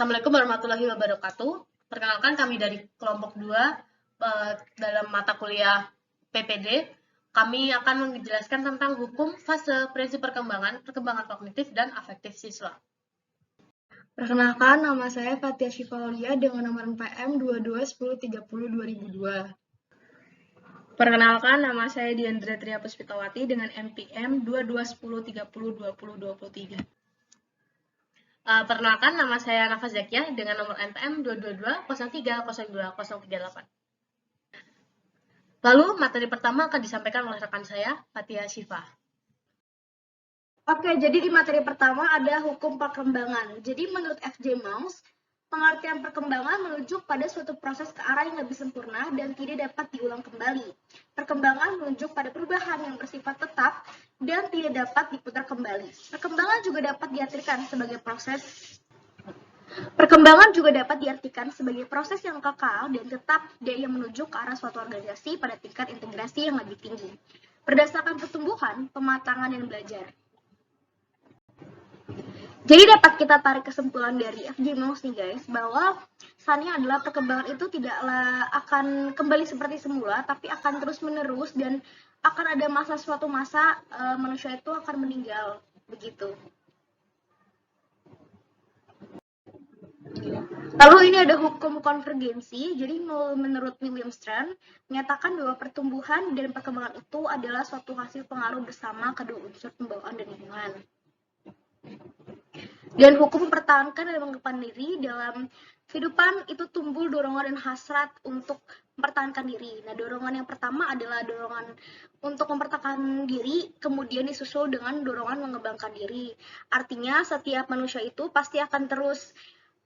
Assalamualaikum warahmatullahi wabarakatuh. Perkenalkan kami dari kelompok 2 dalam mata kuliah PPD. Kami akan menjelaskan tentang hukum fase prinsip perkembangan kognitif dan afektif siswa. Perkenalkan, nama saya Fatia Syifaulia dengan nomor NPM 221030-2002. Perkenalkan, nama saya Diandra Tria Puspitawati dengan NPM 2210302023. Perkenalkan, nama saya Nafas Zakiah dengan nomor NPM 222-03-02-038. Lalu, materi pertama akan disampaikan oleh rekan saya, Fatia Syifa. Oke, jadi di materi pertama ada hukum perkembangan. Jadi menurut F.J. Mouse, pengertian perkembangan menuju pada suatu proses ke arah yang lebih sempurna dan tidak dapat diulang kembali. Perkembangan menuju pada perubahan yang bersifat tetap dan tidak dapat diputar kembali. Perkembangan juga dapat diartikan sebagai proses yang kekal dan tetap yang menuju ke arah suatu organisasi pada tingkat integrasi yang lebih tinggi. Berdasarkan pertumbuhan, pematangan, dan belajar. Jadi dapat kita tarik kesimpulan dari F.J. Mouse nih guys, bahwa pesannya adalah perkembangan itu tidaklah akan kembali seperti semula, tapi akan terus menerus dan akan ada suatu masa manusia itu akan meninggal, begitu. Lalu ini ada hukum konvergensi. Jadi menurut William Strand menyatakan bahwa pertumbuhan dan perkembangan itu adalah suatu hasil pengaruh bersama kedua unsur pembawaan dan lingkungan. Dan hukum mempertahankan dan mengembangkan diri dalam kehidupan itu tumbuh dorongan dan hasrat untuk mempertahankan diri. Nah, dorongan yang pertama adalah dorongan untuk mempertahankan diri, kemudian disusul dengan dorongan mengembangkan diri. Artinya setiap manusia itu pasti akan terus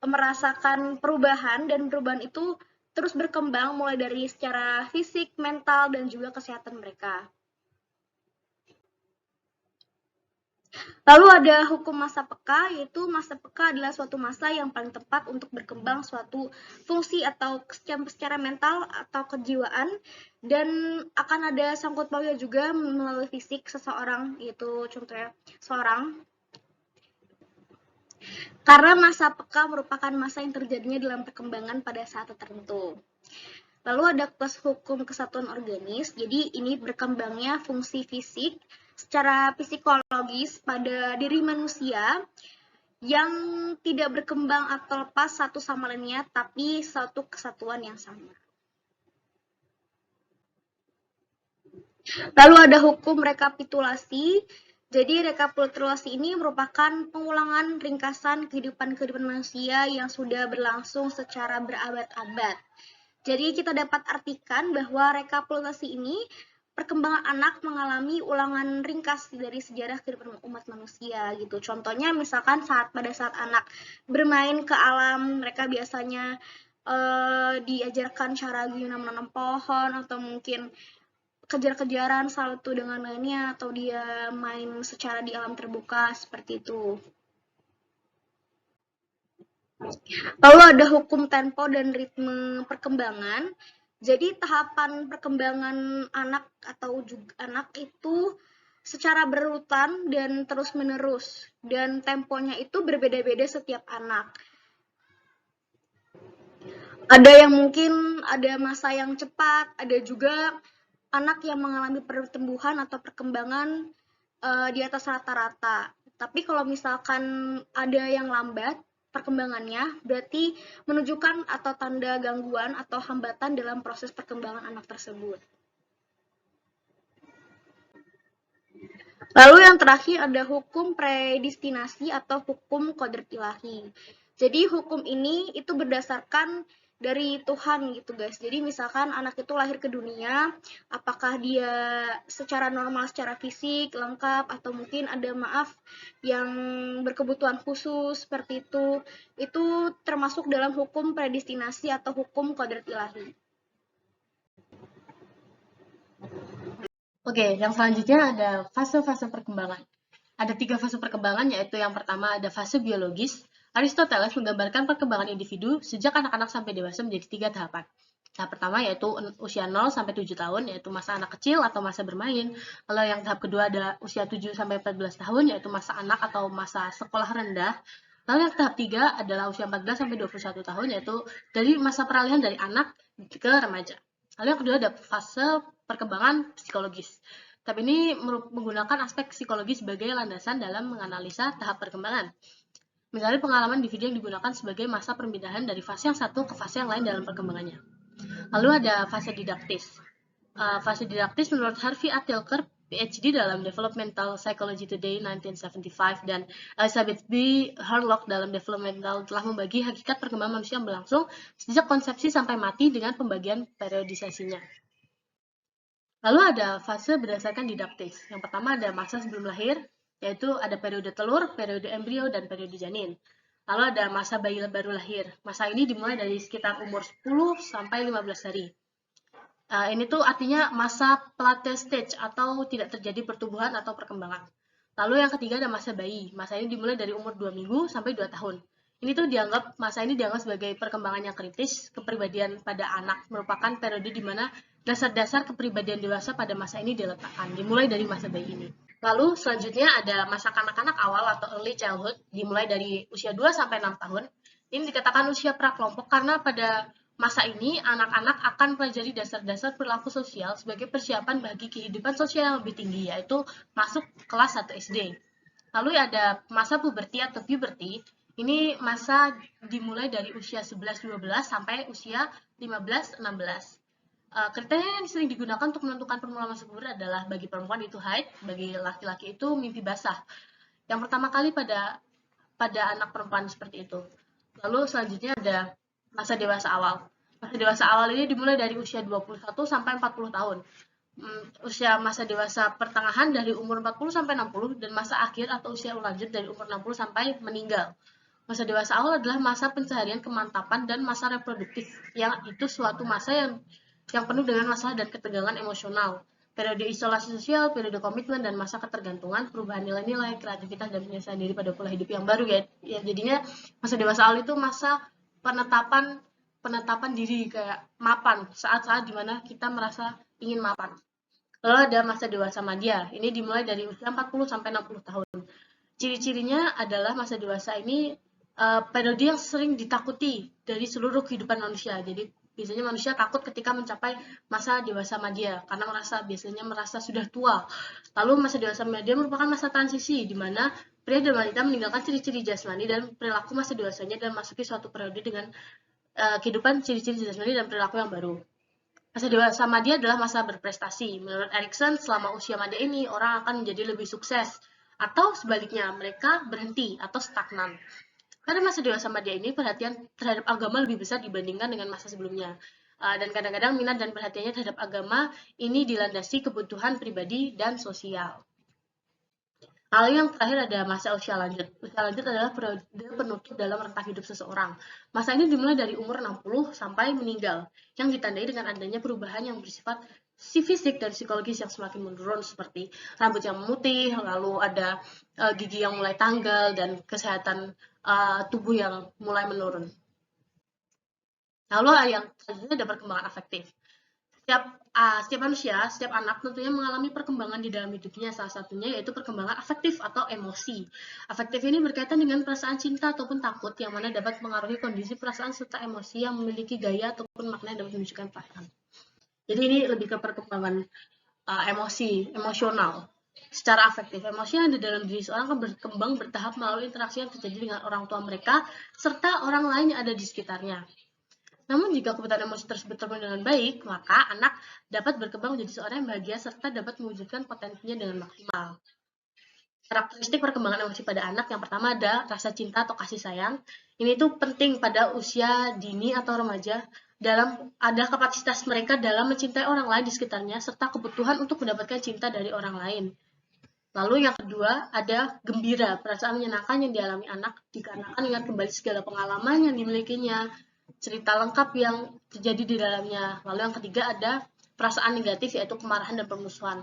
merasakan perubahan, dan perubahan itu terus berkembang mulai dari secara fisik, mental, dan juga kesehatan mereka. Lalu ada hukum masa peka, yaitu masa peka adalah suatu masa yang paling tepat untuk berkembang suatu fungsi atau secara mental atau kejiwaan, dan akan ada sangkut pautnya juga melalui fisik seseorang, yaitu contohnya seorang. Karena masa peka merupakan masa yang terjadinya dalam perkembangan pada saat tertentu. Lalu ada kelas hukum kesatuan organis, jadi ini berkembangnya fungsi fisik secara psikologis pada diri manusia yang tidak berkembang atau lepas satu sama lainnya, tapi satu kesatuan yang sama. Lalu ada hukum rekapitulasi. Jadi rekapitulasi ini merupakan pengulangan ringkasan kehidupan manusia yang sudah berlangsung secara berabad-abad. Jadi kita dapat artikan bahwa rekapitulasi ini perkembangan anak mengalami ulangan ringkas dari sejarah kehidupan umat manusia gitu. Contohnya misalkan pada saat anak bermain ke alam, mereka biasanya diajarkan cara gimana menanam pohon, atau mungkin kejar-kejaran salto dengan lainnya, atau dia main secara di alam terbuka seperti itu. Lalu ada hukum tempo dan ritme perkembangan. Jadi tahapan perkembangan anak itu secara berurutan dan terus-menerus, dan temponya itu berbeda-beda setiap anak. Ada yang mungkin ada masa yang cepat, ada juga anak yang mengalami pertumbuhan atau perkembangan di atas rata-rata. Tapi kalau misalkan ada yang lambat perkembangannya, berarti menunjukkan atau tanda gangguan atau hambatan dalam proses perkembangan anak tersebut. Lalu yang terakhir ada hukum predestinasi atau hukum kodrat ilahi. Jadi hukum ini itu berdasarkan dari Tuhan gitu guys. Jadi misalkan anak itu lahir ke dunia, apakah dia secara normal, secara fisik lengkap, atau mungkin ada yang berkebutuhan khusus seperti itu termasuk dalam hukum predestinasi atau hukum kodrat ilahi. Oke, yang selanjutnya ada fase-fase perkembangan. Ada 3 fase perkembangan, yaitu yang pertama ada fase biologis. Aristoteles menggambarkan perkembangan individu sejak anak-anak sampai dewasa menjadi 3 tahapan. Tahap pertama yaitu usia 0 sampai 7 tahun, yaitu masa anak kecil atau masa bermain. Lalu yang tahap kedua ada usia 7 sampai 14 tahun, yaitu masa anak atau masa sekolah rendah. Lalu yang tahap 3 adalah usia 14 sampai 21 tahun, yaitu dari masa peralihan dari anak ke remaja. Lalu yang kedua ada fase perkembangan psikologis. Tahap ini menggunakan aspek psikologi sebagai landasan dalam menganalisa tahap perkembangan. Misalnya pengalaman individu yang digunakan sebagai masa perpindahan dari fase yang satu ke fase yang lain dalam perkembangannya. Lalu ada fase didaktis. Fase didaktis menurut Harvey A. Tilker, PhD dalam Developmental Psychology Today 1975 dan Elizabeth B. Hurlock dalam Developmental telah membagi hakikat perkembangan manusia yang berlangsung sejak konsepsi sampai mati dengan pembagian periodisasinya. Lalu ada fase berdasarkan didaktis. Yang pertama ada masa sebelum lahir, yaitu ada periode telur, periode embrio, dan periode janin. Lalu ada masa bayi baru lahir. Masa ini dimulai dari sekitar umur 10 sampai 15 hari. Ini tuh artinya masa plateau stage atau tidak terjadi pertumbuhan atau perkembangan. Lalu yang ketiga ada masa bayi. Masa ini dimulai dari umur 2 minggu sampai 2 tahun. Masa ini dianggap sebagai perkembangan yang kritis kepribadian pada anak, merupakan periode di mana dasar-dasar kepribadian dewasa pada masa ini diletakkan, dimulai dari masa bayi ini. Lalu selanjutnya ada masa kanak-kanak awal atau early childhood, dimulai dari usia 2 sampai 6 tahun. Ini dikatakan usia prakelompok karena pada masa ini anak-anak akan pelajari dasar-dasar perilaku sosial sebagai persiapan bagi kehidupan sosial yang lebih tinggi, yaitu masuk kelas 1 SD. Lalu ada masa puberti atau puberty. Ini masa dimulai dari usia 11-12 sampai usia 15-16. Kriteria yang sering digunakan untuk menentukan formula masa puber adalah bagi perempuan itu haid, bagi laki-laki itu mimpi basah. Yang pertama kali pada anak perempuan seperti itu. Lalu selanjutnya ada masa dewasa awal. Masa dewasa awal ini dimulai dari usia 21 sampai 40 tahun. Usia masa dewasa pertengahan dari umur 40 sampai 60 dan masa akhir atau usia lanjut dari umur 60 sampai meninggal. Masa dewasa awal adalah masa pencaharian kemantapan dan masa reproduktif, yang itu suatu masa yang penuh dengan masalah dan ketegangan emosional. Periode isolasi sosial, periode komitmen, dan masa ketergantungan, perubahan nilai-nilai, kreativitas, dan penyelesaian diri pada pola hidup yang baru ya. Jadinya masa dewasa awal itu masa penetapan diri, kayak mapan, saat-saat dimana kita merasa ingin mapan. Lalu ada masa dewasa madya, ini dimulai dari usia 40 sampai 60 tahun. Ciri-cirinya adalah masa dewasa ini periode yang sering ditakuti dari seluruh kehidupan manusia. Jadi biasanya manusia takut ketika mencapai masa dewasa madya karena biasanya merasa sudah tua. Lalu masa dewasa madya merupakan masa transisi di mana pria dan wanita meninggalkan ciri-ciri jasmani dan perilaku masa dewasanya dan masuki suatu periode dengan kehidupan ciri-ciri jasmani dan perilaku yang baru. Masa dewasa madya adalah masa berprestasi. Menurut Erikson, selama usia madya ini orang akan menjadi lebih sukses, atau sebaliknya mereka berhenti atau stagnan. Pada masa dewasa madya ini, perhatian terhadap agama lebih besar dibandingkan dengan masa sebelumnya. Dan kadang-kadang minat dan perhatiannya terhadap agama ini dilandasi kebutuhan pribadi dan sosial. Lalu yang terakhir ada masa usia lanjut. Usia lanjut adalah periode penutup dalam rentang hidup seseorang. Masa ini dimulai dari umur 60 sampai meninggal, yang ditandai dengan adanya perubahan yang bersifat fisik dan psikologis yang semakin menurun, seperti rambut yang memutih, lalu ada gigi yang mulai tanggal, dan kesehatan tubuh yang mulai menurun. Lalu yang selanjutnya ada perkembangan afektif. Setiap manusia, setiap anak tentunya mengalami perkembangan di dalam hidupnya, salah satunya yaitu perkembangan afektif atau emosi. Afektif ini berkaitan dengan perasaan cinta ataupun takut yang mana dapat mengaruhi kondisi perasaan serta emosi yang memiliki gaya ataupun makna yang dapat menunjukkan perasaan. Jadi ini lebih ke perkembangan emosional. Secara afektif, emosi yang ada dalam diri seorang akan berkembang bertahap melalui interaksi yang terjadi dengan orang tua mereka serta orang lain yang ada di sekitarnya. Namun jika kebutuhan emosi tersebut terpenuhi dengan baik, maka anak dapat berkembang menjadi seorang yang bahagia serta dapat mewujudkan potensinya dengan maksimal. Karakteristik perkembangan emosi pada anak yang pertama ada rasa cinta atau kasih sayang. Ini tuh penting pada usia dini atau remaja, ada kapasitas mereka dalam mencintai orang lain di sekitarnya serta kebutuhan untuk mendapatkan cinta dari orang lain. Lalu yang kedua ada gembira, perasaan menyenangkan yang dialami anak dikarenakan ingat kembali segala pengalaman yang dimilikinya, cerita lengkap yang terjadi di dalamnya. Lalu yang ketiga ada perasaan negatif, yaitu kemarahan dan permusuhan.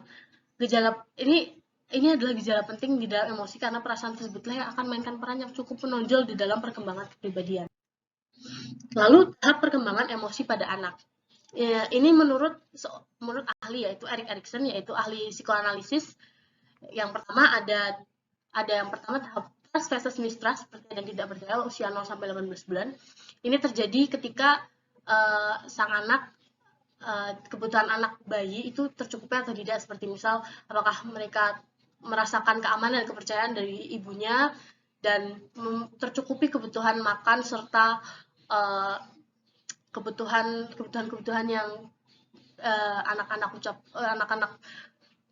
Gejala ini adalah gejala penting di dalam emosi karena perasaan tersebutlah yang akan mainkan peran yang cukup menonjol di dalam perkembangan kepribadian. Lalu tahap perkembangan emosi pada anak. Ini menurut ahli yaitu Erik Erikson, yaitu ahli psikoanalisis. Yang pertama ada tahap Trust versus mistrust, percaya dan tidak percaya, usia 0 sampai 18 bulan. Ini terjadi ketika sang anak, kebutuhan anak bayi itu tercukupi atau tidak, seperti misal apakah mereka merasakan keamanan dan kepercayaan dari ibunya dan tercukupi kebutuhan makan serta kebutuhan yang anak-anak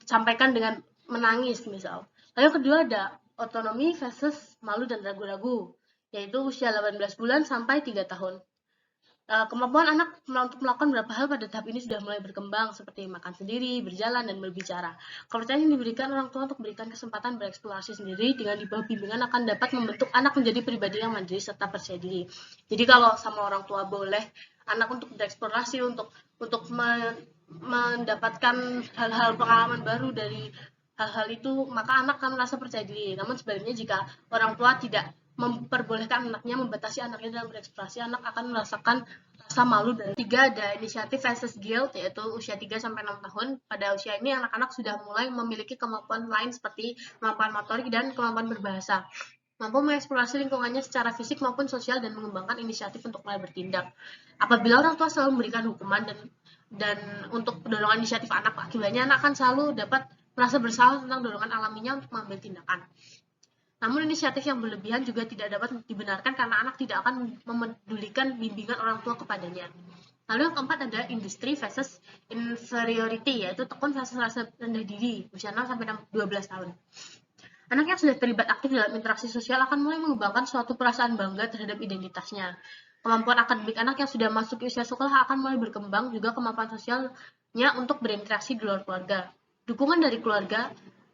sampaikan dengan menangis misal. Lalu yang kedua ada otonomi versus malu dan ragu-ragu, yaitu usia 18 bulan sampai 3 tahun. Kemampuan anak untuk melakukan beberapa hal pada tahap ini sudah mulai berkembang, seperti makan sendiri, berjalan, dan berbicara. Kepercayaan yang diberikan orang tua untuk memberikan kesempatan bereksplorasi sendiri dengan di bawah bimbingan akan dapat membentuk anak menjadi pribadi yang mandiri serta percaya diri. Jadi kalau sama orang tua boleh anak untuk bereksplorasi, untuk mendapatkan hal-hal pengalaman baru dari hal-hal itu, maka anak akan merasa percaya diri. Namun sebaliknya, jika orang tua tidak memperbolehkan anaknya, membatasi anaknya dalam berekspresi, anak akan merasakan rasa malu. Dan tiga, ada inisiatif versus guilt, yaitu usia 3-6 tahun. Pada usia ini anak-anak sudah mulai memiliki kemampuan lain seperti kemampuan motorik dan kemampuan berbahasa, mampu mengeksplorasi lingkungannya secara fisik maupun sosial dan mengembangkan inisiatif untuk mulai bertindak. Apabila orang tua selalu memberikan hukuman dan untuk dorongan inisiatif anak, akibatnya anak akan selalu dapat merasa bersalah tentang dorongan alaminya untuk mengambil tindakan. Namun inisiatif yang berlebihan juga tidak dapat dibenarkan karena anak tidak akan memedulikan bimbingan orang tua kepadanya. Lalu yang keempat ada industri versus inferiority, yaitu tekun versus rasa rendah diri usia 0-12 tahun. Anak yang sudah terlibat aktif dalam interaksi sosial akan mulai mengembangkan suatu perasaan bangga terhadap identitasnya. Kemampuan akademik anak yang sudah masuk usia sekolah akan mulai berkembang, juga kemampuan sosialnya untuk berinteraksi di luar keluarga. Dukungan dari keluarga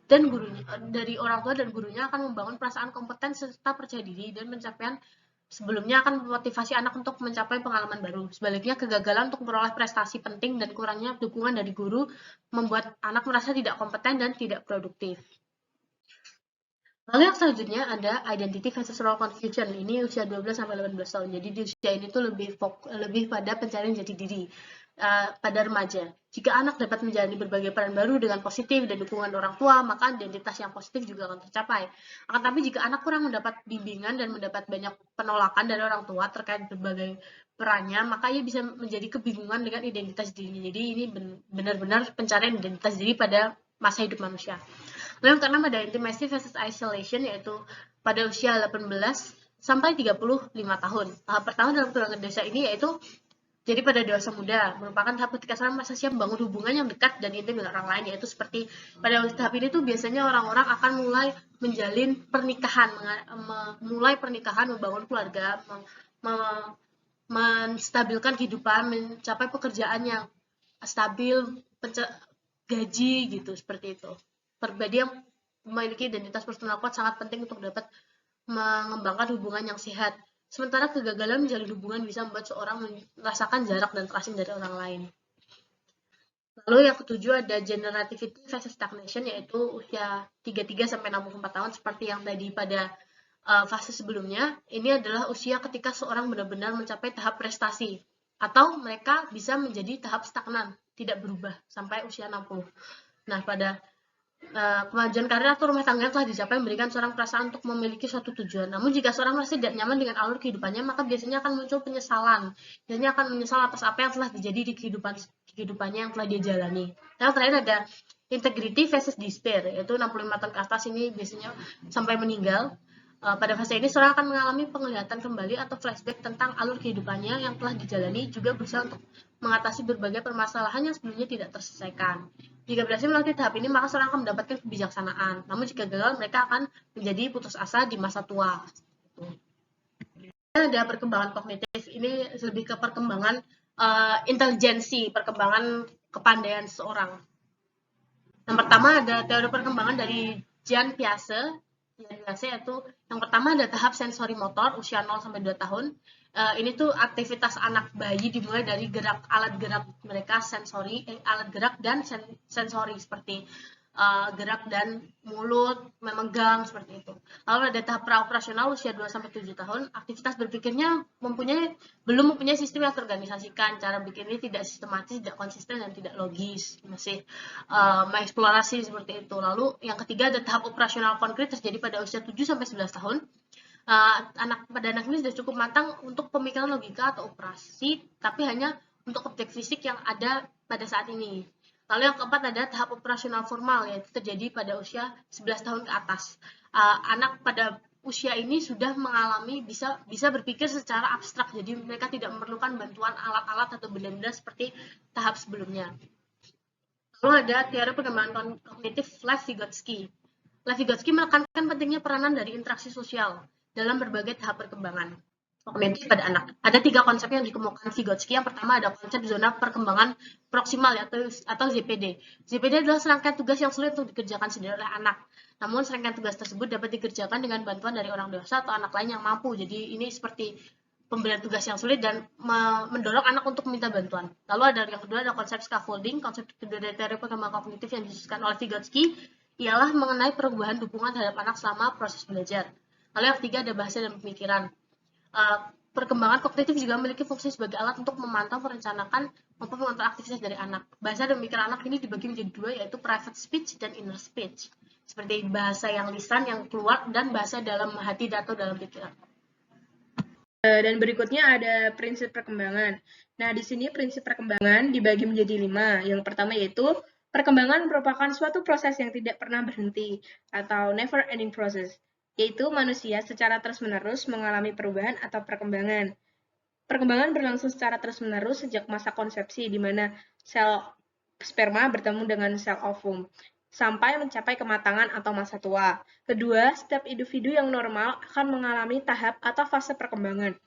dan gurunya, dari orang tua dan gurunya, akan membangun perasaan kompeten serta percaya diri, dan pencapaian sebelumnya akan memotivasi anak untuk mencapai pengalaman baru. Sebaliknya, kegagalan untuk memperoleh prestasi penting dan kurangnya dukungan dari guru membuat anak merasa tidak kompeten dan tidak produktif. Lalu yang selanjutnya ada identity versus role confusion. Ini usia 12-18 tahun. Jadi di usia ini tuh lebih pada pencarian jati diri pada remaja. Jika anak dapat menjalani berbagai peran baru dengan positif dan dukungan orang tua, maka identitas yang positif juga akan tercapai. Akan tetapi jika anak kurang mendapat bimbingan dan mendapat banyak penolakan dari orang tua terkait berbagai perannya, maka ia bisa menjadi kebingungan dengan identitas dirinya. Jadi ini benar-benar pencarian identitas diri pada masa hidup manusia. Lalu yang keenam ada intimacy versus isolation, yaitu pada usia 18 sampai 35 tahun. Tahap pertama dalam perkembangan dewasa ini yaitu jadi pada dewasa muda, merupakan tahap ketika seorang merasa siap membangun hubungan yang dekat dan intim dengan orang lain, yaitu seperti pada tahap ini tuh biasanya orang-orang akan mulai menjalin pernikahan, memulai pernikahan, membangun keluarga, menstabilkan kehidupan, mencapai pekerjaan yang stabil, gaji gitu, seperti itu. Pribadi yang memiliki identitas personal kuat sangat penting untuk dapat mengembangkan hubungan yang sehat. Sementara kegagalan menjalin hubungan bisa membuat seorang merasakan jarak dan terasing dari orang lain. Lalu yang ketujuh ada generativity versus stagnation, yaitu usia 33-64 tahun seperti yang tadi pada fase sebelumnya. Ini adalah usia ketika seorang benar-benar mencapai tahap prestasi, atau mereka bisa menjadi tahap stagnan, tidak berubah sampai usia 60. Nah, pada kemajuan karir atau rumah tangga yang telah dicapai memberikan seorang perasaan untuk memiliki suatu tujuan. Namun jika seorang merasa tidak nyaman dengan alur kehidupannya, maka biasanya akan muncul penyesalan. Biasanya akan menyesal atas apa yang telah terjadi di kehidupannya yang telah dia jalani. Yang terakhir ada integrity versus despair, yaitu 65 tahun ke atas ini biasanya sampai meninggal. Pada fase ini seorang akan mengalami penglihatan kembali atau flashback tentang alur kehidupannya yang telah dijalani, juga berusaha untuk mengatasi berbagai permasalahan yang sebelumnya tidak terselesaikan. Jika berhasil melalui tahap ini, maka seorang akan mendapatkan kebijaksanaan. Namun jika gagal, mereka akan menjadi putus asa di masa tua. Ada perkembangan kognitif. Ini lebih ke perkembangan intelijensi, perkembangan kepandaian seseorang. Yang pertama ada teori perkembangan dari Jean Piaget. Yaitu yang pertama ada tahap sensori motor usia 0-2 tahun. Ini tuh aktivitas anak bayi dimulai dari alat gerak mereka, alat gerak dan sensori seperti gerak dan mulut, memegang, seperti itu. Lalu ada tahap praoperasional usia 2-7 tahun, aktivitas berpikirnya belum mempunyai sistem yang terorganisasikan, cara berpikirnya tidak sistematis, tidak konsisten, dan tidak logis, masih mengeksplorasi seperti itu. Lalu yang ketiga ada tahap operasional konkret terjadi pada usia 7-11 tahun. Pada anak ini sudah cukup matang untuk pemikiran logika atau operasi, tapi hanya untuk objek fisik yang ada pada saat ini. Lalu yang keempat ada tahap operasional formal, yaitu terjadi pada usia 11 tahun ke atas. Anak pada usia ini sudah mengalami bisa berpikir secara abstrak, jadi mereka tidak memerlukan bantuan alat-alat atau benda-benda seperti tahap sebelumnya. Lalu ada teori perkembangan kognitif Lev Vygotsky. Lev Vygotsky menekankan pentingnya peranan dari interaksi sosial dalam berbagai tahap perkembangan kognitif pada anak. Ada 3 konsep yang dikemukakan Vygotsky. Yang pertama ada konsep zona perkembangan proksimal atau ZPD. ZPD adalah serangkaian tugas yang sulit untuk dikerjakan sendiri oleh anak. Namun serangkaian tugas tersebut dapat dikerjakan dengan bantuan dari orang dewasa atau anak lain yang mampu. Jadi ini seperti pemberian tugas yang sulit dan mendorong anak untuk meminta bantuan. Lalu ada yang kedua ada konsep scaffolding. Konsep kedua dari teori perkembangan kognitif yang disusun oleh Vygotsky ialah mengenai perubahan dukungan terhadap anak selama proses belajar. Lalu yang ketiga ada bahasa dan pemikiran. Perkembangan kognitif juga memiliki fungsi sebagai alat untuk memantau, merencanakan, maupun mengontrol aktivitas dari anak. Bahasa dan pemikiran anak ini dibagi menjadi 2, yaitu private speech dan inner speech. Seperti bahasa yang lisan yang keluar dan bahasa dalam hati atau dalam pikiran. Dan berikutnya ada prinsip perkembangan. Nah, di sini prinsip perkembangan dibagi menjadi 5. Yang pertama yaitu perkembangan merupakan suatu proses yang tidak pernah berhenti atau never ending process, yaitu manusia secara terus-menerus mengalami perubahan atau perkembangan. Perkembangan berlangsung secara terus-menerus sejak masa konsepsi, di mana sel sperma bertemu dengan sel ovum, sampai mencapai kematangan atau masa tua. Kedua, setiap individu yang normal akan mengalami tahap atau fase perkembangan,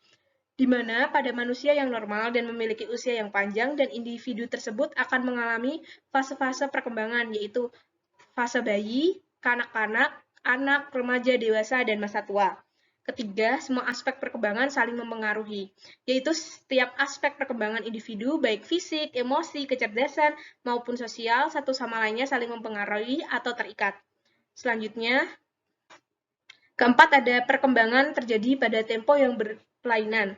di mana pada manusia yang normal dan memiliki usia yang panjang dan individu tersebut akan mengalami fase-fase perkembangan, yaitu fase bayi, kanak-kanak, anak, remaja, dewasa, dan masa tua. Ketiga, semua aspek perkembangan saling mempengaruhi, yaitu setiap aspek perkembangan individu, baik fisik, emosi, kecerdasan, maupun sosial, satu sama lainnya saling mempengaruhi atau terikat. Selanjutnya, keempat ada perkembangan terjadi pada tempo yang berkelainan.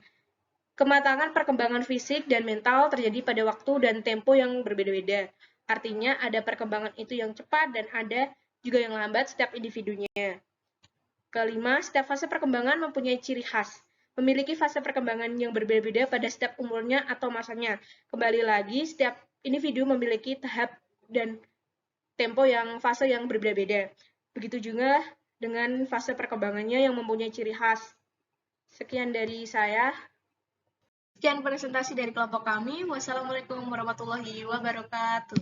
Kematangan perkembangan fisik dan mental terjadi pada waktu dan tempo yang berbeda-beda. Artinya ada perkembangan itu yang cepat dan ada juga yang lambat setiap individunya. Kelima, setiap fase perkembangan mempunyai ciri khas, memiliki fase perkembangan yang berbeda-beda pada setiap umurnya atau masanya. Kembali lagi, setiap individu memiliki tahap dan tempo fase yang berbeda-beda. Begitu juga dengan fase perkembangannya yang mempunyai ciri khas. Sekian dari saya. Sekian presentasi dari kelompok kami. Wassalamualaikum warahmatullahi wabarakatuh.